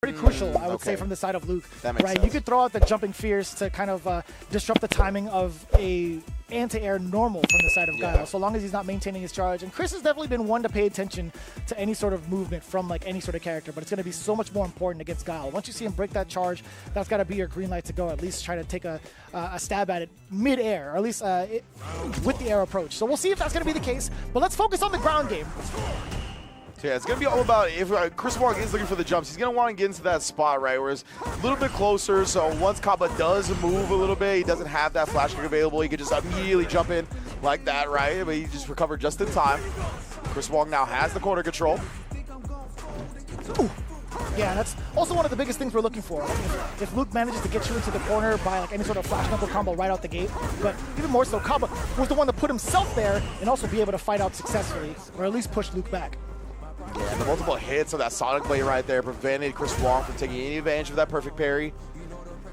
Pretty crucial, I would say, from the side of Luke. That makes sense. You could throw out the jumping fears to kind of disrupt the timing of a anti-air normal from the side of Guile, so long as he's not maintaining his charge. And Chris has definitely been one to pay attention to any sort of movement from like any sort of character, but it's going to be so much more important against Guile. Once you see him break that charge, that's got to be your green light to go. At least try to take a stab at it mid-air, or at least with the air approach. So we'll see if that's going to be the case, but let's focus on the ground game. Yeah, it's going to be all about if Chris Wong is looking for the jumps, he's going to want to get into that spot, right, where it's a little bit closer. So once Caba does move a little bit, he doesn't have that flash kick available. He can just immediately jump in like that, right? But he just recovered just in time. Chris Wong now has the corner control. Ooh. Yeah, that's also one of the biggest things we're looking for. Like if Luke manages to get you into the corner by like any sort of flash knuckle combo right out the gate, but even more so, Caba was the one to put himself there and also be able to fight out successfully, or at least push Luke back. Yeah, and the multiple hits of that Sonic Blade right there prevented Chris Wong from taking any advantage of that perfect parry.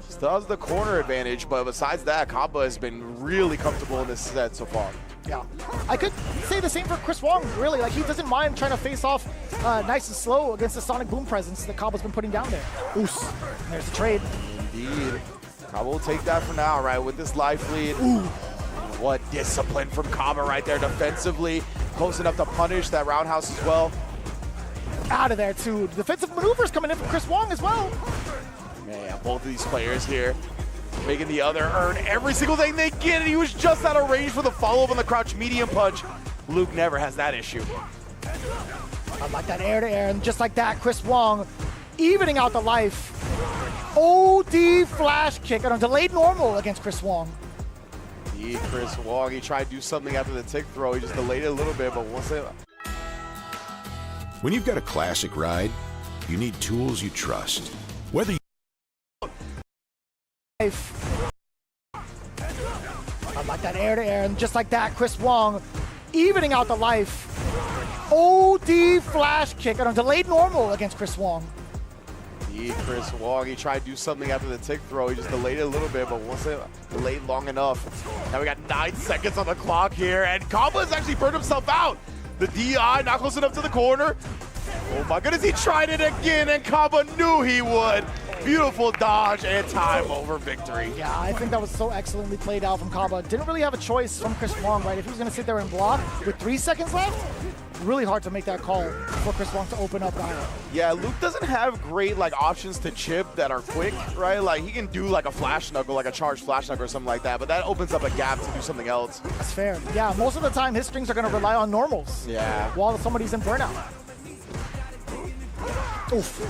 Still has the corner advantage, but besides that, Caba has been really comfortable in this set so far. Yeah, I could say the same for Chris Wong, really. Like, he doesn't mind trying to face off nice and slow against the Sonic Boom presence that Caba's been putting down there. Oos, and there's the trade. Indeed. Caba will take that for now, right, with this life lead. Ooh. What discipline from Caba right there defensively. Close enough to punish that roundhouse as well. Out of there, too. Defensive maneuvers coming in from Chris Wong as well. Man, both of these players here making the other earn every single thing they get, and he was just out of range for the follow-up on the crouch medium punch. Luke never has that issue. I like that air-to-air, and just like that, Chris Wong evening out the life. OD flash kick on a delayed normal against Chris Wong. Chris Wong, he tried to do something after the tick throw. He just delayed it a little bit, but once it... When you've got a classic ride, you need tools you trust. Whether you I like that air-to-air, and just like that, Chris Wong evening out the life. OD flash kick on a delayed normal against Chris Wong. Chris Wong, he tried to do something after the tick throw. He just delayed it a little bit, but once it delayed long enough. Now we got 9 seconds on the clock here, and Caba has actually burned himself out. The DI not close enough to the corner. Oh my goodness, he tried it again, and Caba knew he would. Beautiful dodge and time over victory. Yeah, I think that was so excellently played out from Caba. Didn't really have a choice from Chris Wong, right? If he was going to sit there and block with 3 seconds left, really hard to make that call for Chris Wong to open up Guile. Yeah, Luke doesn't have great like options to chip that are quick, right? Like he can do like a flash knuckle, like a charged flash knuckle or something like that, but that opens up a gap to do something else. That's fair. Yeah, most of the time his strings are going to rely on normals. Yeah. While somebody's in burnout. Oof.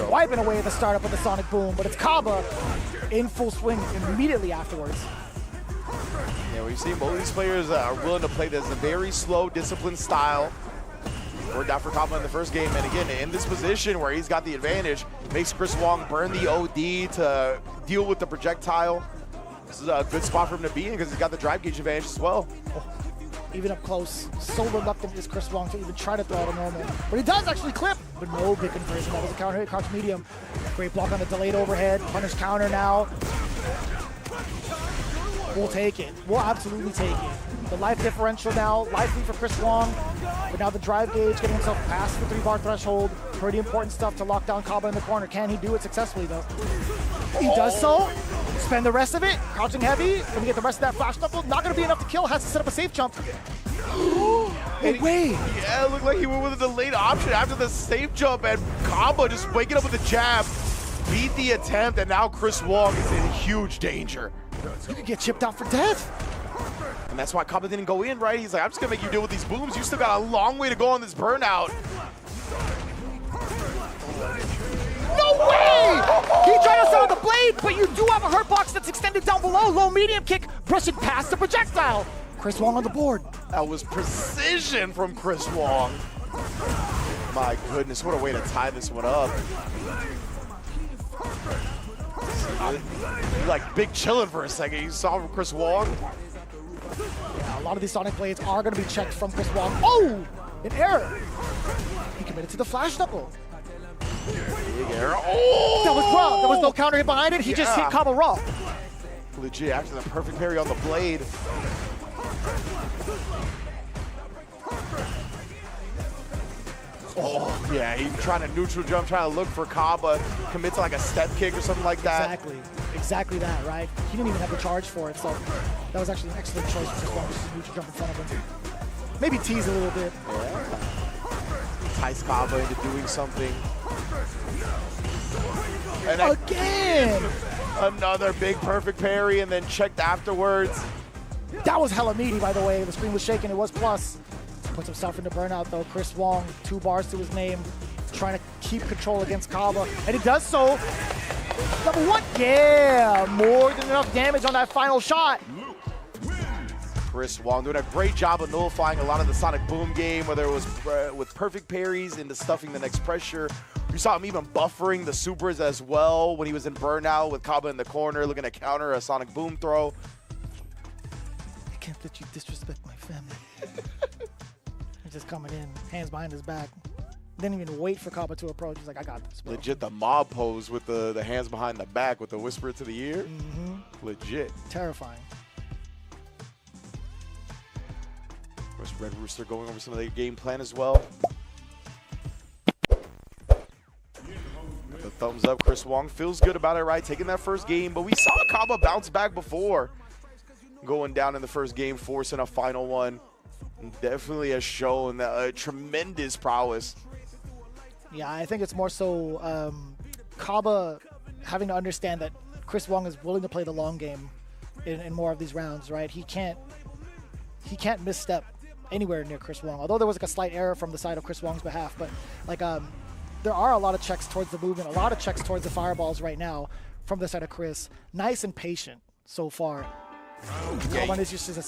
Swiping away at the startup with the Sonic Boom, but it's Caba in full swing immediately afterwards. Yeah, we've seen both of these players are willing to play this a very slow, disciplined style. Worked out for Caba in the first game, and again, in this position where he's got the advantage, makes Chris Wong burn the OD to deal with the projectile. This is a good spot for him to be in because he's got the drive gauge advantage as well. Even up close, so reluctant is Chris Wong to even try to throw out a normal. But he does actually clip, but no big conversion. That was a counter hit, crouch medium. Great block on the delayed overhead. Punish counter now. We'll take it. We'll absolutely take it. The life differential now, life lead for Chris Wong. But now the drive gauge, getting himself past the 3-bar threshold. Pretty important stuff to lock down Caba in the corner. Can he do it successfully, though? He does so. Spend the rest of it. Crouching heavy. Gonna get the rest of that flash knuckle. Not gonna be enough to kill. Has to set up a safe jump. No way. Yeah, it looked like he went with a delayed option after the safe jump, and Caba just waking up with a jab. Beat the attempt, and now Chris Wong is in huge danger. You could get chipped out for death. And that's why Caba didn't go in, right? He's like, I'm just gonna make you deal with these booms. You still got a long way to go on this burnout. No way! He tried to sell the blade, but you do have a hurt box that's extended down below. Low medium kick, brushing past the projectile. Chris Wong on the board. That was precision from Chris Wong. My goodness, what a way to tie this one up. You're like big chilling for a second. You saw from Chris Wong. Yeah, a lot of these Sonic blades are going to be checked from Chris Wong. Oh! An error. He committed to the flash knuckle. Big error. Oh! That was raw. There was no counter hit behind it. He just hit Caba raw. Legit, after the perfect parry on the blade. Oh, yeah, he's trying to neutral jump, trying to look for Caba, commit to like a step kick or something like that. Exactly that, right? He didn't even have the charge for it, so that was actually an excellent choice for Wong, just to neutral jump in front of him. Maybe tease a little bit. Yeah. Entice Caba into doing something. And again! Another big perfect parry and then checked afterwards. That was hella meaty, by the way. The screen was shaking. It was plus. Puts himself into burnout, though. Chris Wong, 2 bars to his name, trying to keep control against Caba. And he does so. Number 1. Yeah, more than enough damage on that final shot. Chris Wong doing a great job of nullifying a lot of the Sonic Boom game, whether it was with perfect parries into stuffing the next pressure. We saw him even buffering the supers as well when he was in burnout with Caba in the corner looking to counter a Sonic Boom throw. I can't let you disrespect my family. He's just coming in, hands behind his back. Didn't even wait for Caba to approach. He's like, I got this, bro. Legit the mob pose with the hands behind the back with the whisper to the ear. Legit. Terrifying. Of course, Red Rooster going over some of their game plan as well. The thumbs up. Chris Wong feels good about it, right? Taking that first game, but we saw Caba bounce back before. Going down in the first game, forcing a final one. Definitely has shown a tremendous prowess. Yeah, I think it's more so Caba having to understand that Chris Wong is willing to play the long game in more of these rounds, right? He can't misstep anywhere near Chris Wong. Although there was like a slight error from the side of Chris Wong's behalf, but like there are a lot of checks towards the movement, a lot of checks towards the fireballs right now from the side of Chris. Nice and patient so far. Caba is just to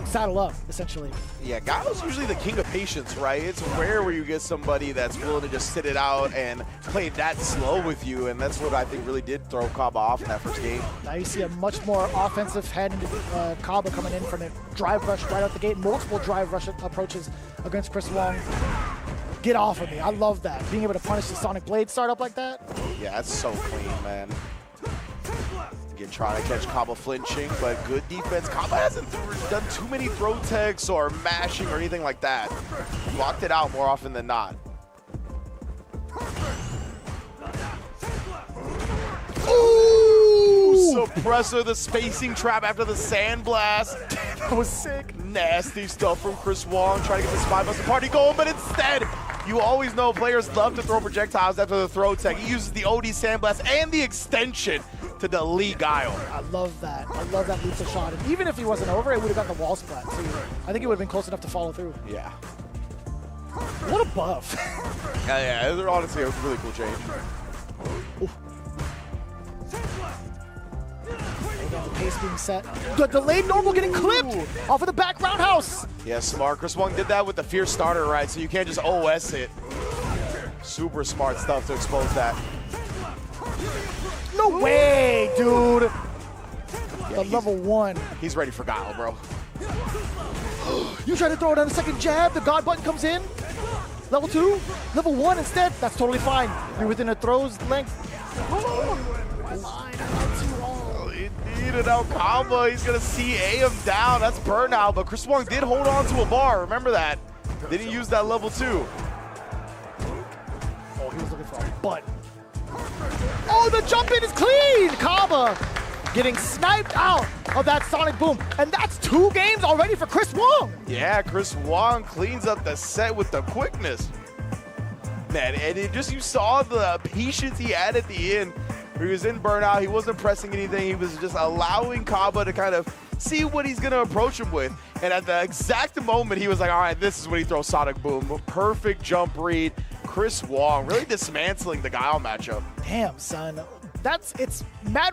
saddle up, essentially. Yeah, Guile's usually the king of patience, right? It's rare where you get somebody that's willing to just sit it out and play that slow with you, and that's what I think really did throw Caba off in that first game. Now you see a much more offensive head into Caba coming in from a drive rush right out the gate. Multiple drive rush approaches against Chris Wong. Get off of me. I love that. Being able to punish the Sonic Blade startup like that. Yeah, that's so clean, man. Again, trying to catch Caba flinching, but good defense. Caba hasn't done too many throw techs or mashing or anything like that. Blocked it out more often than not. Ooh! Suppressor, the spacing trap after the sandblast. That was sick. Nasty stuff from Chris Wong, trying to get the Spy Buster party going, but instead, you always know players love to throw projectiles after the throw tech. He uses the OD sandblast and the extension to delete Guile. I love that. I love that lethal shot. And even if he wasn't over, it would have got the wall splat too. I think it would have been close enough to follow through. Yeah. What a buff. Yeah, they're honestly a really cool change. Ooh. The pace being set. The delayed normal getting clipped off of the back roundhouse. Yeah, smart. Chris Wong did that with the fierce starter, right? So you can't just OS it. Super smart stuff to expose that. No way, dude. Yeah, The level 1. He's ready for Guile, bro. You try to throw it on a second jab. The God button comes in. Level 2. Level 1 instead. That's totally fine. You're within a throw's length. Indeed, now Caba, he's going to CA him down. That's burnout, but Chris Wong did hold on to a bar. Remember that. Didn't use that level 2. Oh, he was looking for a butt. Oh, the jump in is clean! Caba getting sniped out of that Sonic Boom. And that's 2 games already for Chris Wong. Yeah, Chris Wong cleans up the set with the quickness. Man, and it just, you saw the patience he had at the end. He was in burnout, he wasn't pressing anything, he was just allowing Caba to kind of see what he's gonna approach him with. And at the exact moment, he was like, all right, this is when he throws Sonic Boom. Perfect jump read. Chris Wong really dismantling the Guile matchup. Damn, son. It's mad.